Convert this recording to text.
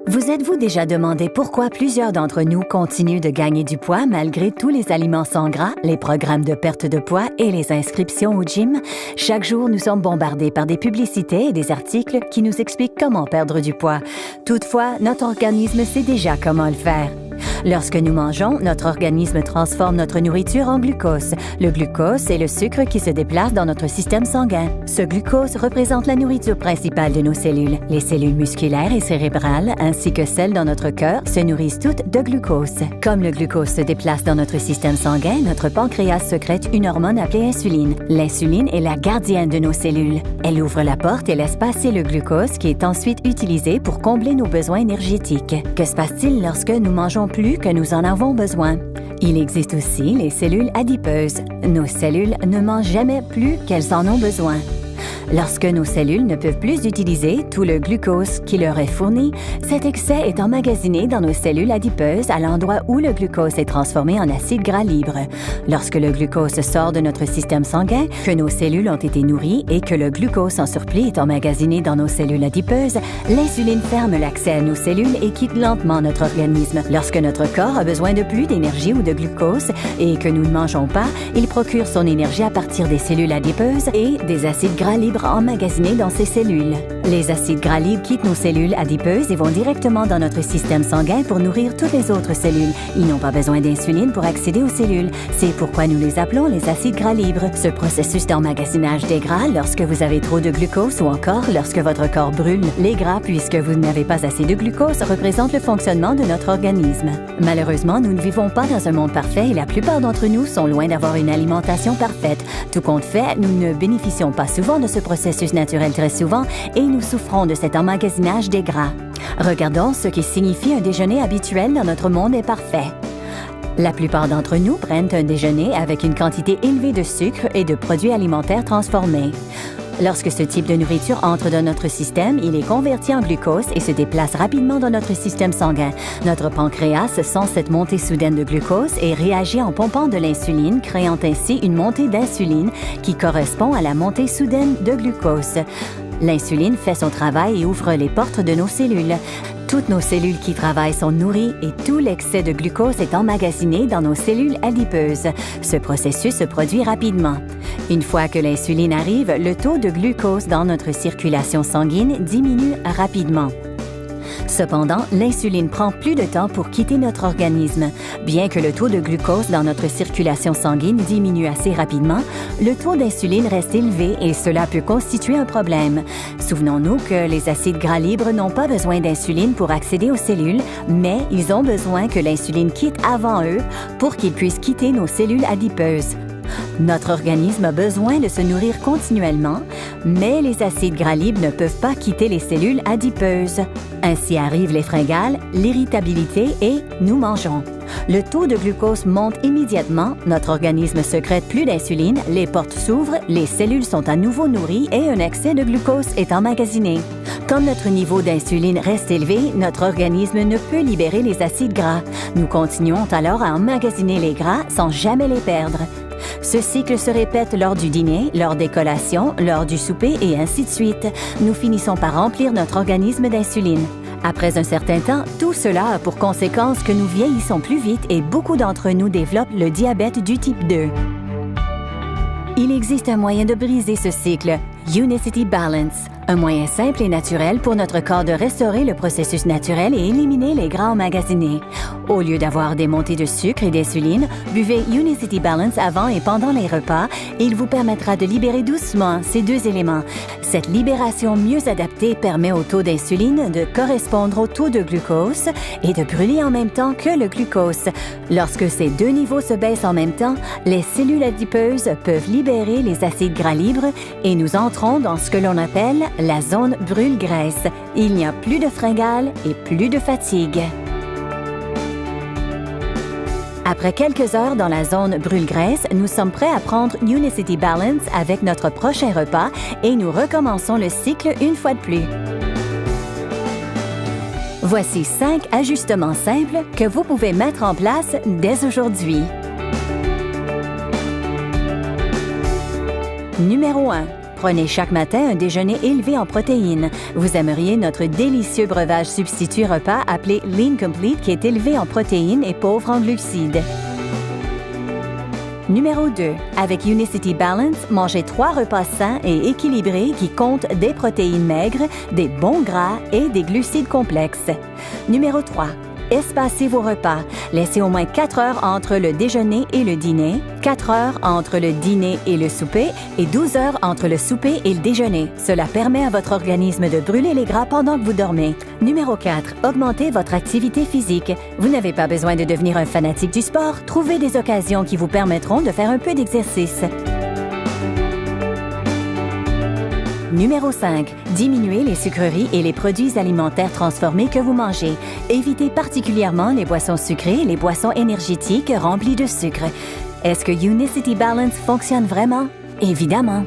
Vous êtes-vous déjà demandé pourquoi plusieurs d'entre nous continuent de gagner du poids malgré tous les aliments sans gras, les programmes de perte de poids et les inscriptions au gym? Chaque jour, nous sommes bombardés par des publicités et des articles qui nous expliquent comment perdre du poids. Toutefois, notre organisme sait déjà comment le faire. Lorsque nous mangeons, notre organisme transforme notre nourriture en glucose. Le glucose est le sucre qui se déplace dans notre système sanguin. Ce glucose représente la nourriture principale de nos cellules. Les cellules musculaires et cérébrales, ainsi que celles dans notre cœur, se nourrissent toutes de glucose. Comme le glucose se déplace dans notre système sanguin, notre pancréas sécrète une hormone appelée insuline. L'insuline est la gardienne de nos cellules. Elle ouvre la porte et laisse passer le glucose qui est ensuite utilisé pour combler nos besoins énergétiques. Que se passe-t-il lorsque nous mangeons plus que nous en avons besoin? Il existe aussi les cellules adipeuses. Nos cellules ne mangent jamais plus qu'elles en ont besoin. Lorsque nos cellules ne peuvent plus utiliser tout le glucose qui leur est fourni, cet excès est emmagasiné dans nos cellules adipeuses à l'endroit où le glucose est transformé en acide gras libre. Lorsque le glucose sort de notre système sanguin, que nos cellules ont été nourries et que le glucose en surplus est emmagasiné dans nos cellules adipeuses, l'insuline ferme l'accès à nos cellules et quitte lentement notre organisme. Lorsque notre corps a besoin de plus d'énergie ou de glucose et que nous ne mangeons pas, il procure son énergie à partir des cellules adipeuses et des acides gras libres emmagasinés dans ces cellules. Les acides gras libres quittent nos cellules adipeuses et vont directement dans notre système sanguin pour nourrir toutes les autres cellules. Ils n'ont pas besoin d'insuline pour accéder aux cellules. C'est pourquoi nous les appelons les acides gras libres. Ce processus d'emmagasinage des gras lorsque vous avez trop de glucose ou encore lorsque votre corps brûle les gras puisque vous n'avez pas assez de glucose représente le fonctionnement de notre organisme. Malheureusement, nous ne vivons pas dans un monde parfait et la plupart d'entre nous sont loin d'avoir une alimentation parfaite. Tout compte fait, nous ne bénéficions pas souvent de ce processus naturel très souvent et nous souffrons de cet emmagasinage des gras. Regardons ce qui signifie un déjeuner habituel dans notre monde est parfait. La plupart d'entre nous prennent un déjeuner avec une quantité élevée de sucre et de produits alimentaires transformés. Lorsque ce type de nourriture entre dans notre système, il est converti en glucose et se déplace rapidement dans notre système sanguin. Notre pancréas sent cette montée soudaine de glucose et réagit en pompant de l'insuline, créant ainsi une montée d'insuline qui correspond à la montée soudaine de glucose. L'insuline fait son travail et ouvre les portes de nos cellules. Toutes nos cellules qui travaillent sont nourries et tout l'excès de glucose est emmagasiné dans nos cellules adipeuses. Ce processus se produit rapidement. Une fois que l'insuline arrive, le taux de glucose dans notre circulation sanguine diminue rapidement. Cependant, l'insuline prend plus de temps pour quitter notre organisme. Bien que le taux de glucose dans notre circulation sanguine diminue assez rapidement, le taux d'insuline reste élevé et cela peut constituer un problème. Souvenons-nous que les acides gras libres n'ont pas besoin d'insuline pour accéder aux cellules, mais ils ont besoin que l'insuline quitte avant eux pour qu'ils puissent quitter nos cellules adipeuses. Notre organisme a besoin de se nourrir continuellement, mais les acides gras libres ne peuvent pas quitter les cellules adipeuses. Ainsi arrivent les fringales, l'irritabilité et nous mangeons. Le taux de glucose monte immédiatement, notre organisme sécrète plus d'insuline, les portes s'ouvrent, les cellules sont à nouveau nourries et un excès de glucose est emmagasiné. Comme notre niveau d'insuline reste élevé, notre organisme ne peut libérer les acides gras. Nous continuons alors à emmagasiner les gras sans jamais les perdre. Ce cycle se répète lors du dîner, lors des collations, lors du souper et ainsi de suite. Nous finissons par remplir notre organisme d'insuline. Après un certain temps, tout cela a pour conséquence que nous vieillissons plus vite et beaucoup d'entre nous développent le diabète du type 2. Il existe un moyen de briser ce cycle, Unicity Balance, un moyen simple et naturel pour notre corps de restaurer le processus naturel et éliminer les gras emmagasinés. Au lieu d'avoir des montées de sucre et d'insuline, buvez Unicity Balance avant et pendant les repas et il vous permettra de libérer doucement ces deux éléments. Cette libération mieux adaptée permet au taux d'insuline de correspondre au taux de glucose et de brûler en même temps que le glucose. Lorsque ces deux niveaux se baissent en même temps, les cellules adipeuses peuvent libérer les acides gras libres et nous entrons dans ce que l'on appelle la zone brûle-graisse. Il n'y a plus de fringales et plus de fatigue. Après quelques heures dans la zone brûle-graisse, nous sommes prêts à prendre Unicity Balance avec notre prochain repas et nous recommençons le cycle une fois de plus. Voici 5 ajustements simples que vous pouvez mettre en place dès aujourd'hui. Numéro 1. Prenez chaque matin un déjeuner élevé en protéines. Vous aimeriez notre délicieux breuvage substitut repas appelé Lean Complete qui est élevé en protéines et pauvre en glucides. Numéro 2. Avec Unicity Balance, mangez 3 repas sains et équilibrés qui comptent des protéines maigres, des bons gras et des glucides complexes. Numéro 3. Espacez vos repas. Laissez au moins 4 heures entre le déjeuner et le dîner, 4 heures entre le dîner et le souper et 12 heures entre le souper et le déjeuner. Cela permet à votre organisme de brûler les gras pendant que vous dormez. Numéro 4. Augmentez votre activité physique. Vous n'avez pas besoin de devenir un fanatique du sport. Trouvez des occasions qui vous permettront de faire un peu d'exercice. Numéro 5. Diminuez les sucreries et les produits alimentaires transformés que vous mangez. Évitez particulièrement les boissons sucrées et les boissons énergétiques remplies de sucre. Est-ce que Unicity Balance fonctionne vraiment? Évidemment!